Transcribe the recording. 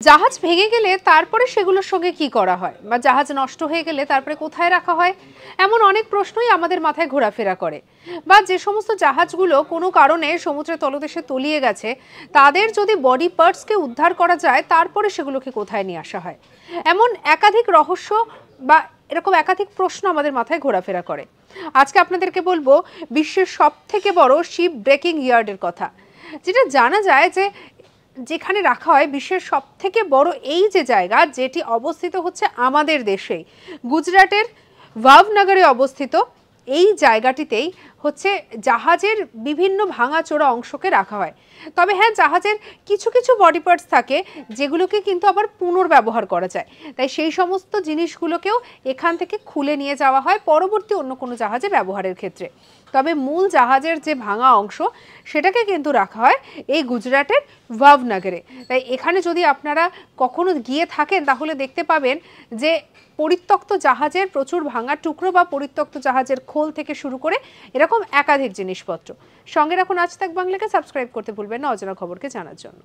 জাহাজ ভেঙে গেলে তারপরে সেগুলোর সঙ্গে কি করা হয়, বা জাহাজ নষ্ট হয়ে গেলে তারপরে কোথায় রাখা হয়, এমন অনেক প্রশ্নই আমাদের মাথায় ঘোরাফেরা করে। বা যে সমস্ত জাহাজগুলো কোনো কারণে সমুদ্রের তলদেশে তলিয়ে গেছে, তাদের যদি বডি পার্টসকে উদ্ধার করা যায়, তারপরে সেগুলোকে কোথায় নিয়ে আসা হয়, এমন একাধিক রহস্য বা এরকম একাধিক প্রশ্ন আমাদের মাথায় ঘোরাফেরা করে। আজকে আপনাদেরকে বলবো বিশ্বের সবথেকে বড় শিপ ব্রেকিং ইয়ার্ডের কথা, যেটা জানা যায় যে যেখানে রাখা হয় বিশ্বের সবথেকে বড় এই যে জায়গা, যেটি অবস্থিত হচ্ছে আমাদের দেশেই, গুজরাটের ভাবনগরে অবস্থিত এই জায়গাটিতেই হচ্ছে জাহাজের বিভিন্ন ভাঙাচোরা অংশকে রাখা হয়। তবে হ্যাঁ, জাহাজের কিছু কিছু বডি পার্টস থাকে যেগুলোকে কিন্তু আবার পুনর্ব্যবহার করা যায়, তাই সেই সমস্ত জিনিসগুলোকেও এখান থেকে খুলে নিয়ে যাওয়া হয় পরবর্তী অন্য কোনো জাহাজে ব্যবহারের ক্ষেত্রে। তবে মূল জাহাজের যে ভাঙা অংশ, সেটাকে কিন্তু রাখা হয় এই গুজরাটের ভাবনগরে। তাই এখানে যদি আপনারা কখনো গিয়ে থাকেন, তাহলে দেখতে পাবেন যে পরিত্যক্ত জাহাজের প্রচুর ভাঙা টুকরো বা পরিত্যক্ত জাহাজের খোল থেকে শুরু করে এরকম একাধিক জিনিসপত্র। সঙ্গে রাখুন আজ তাক বাংলাকে, সাবস্ক্রাইব করতে ভুলবেন না অজানা খবরকে জানার জন্য।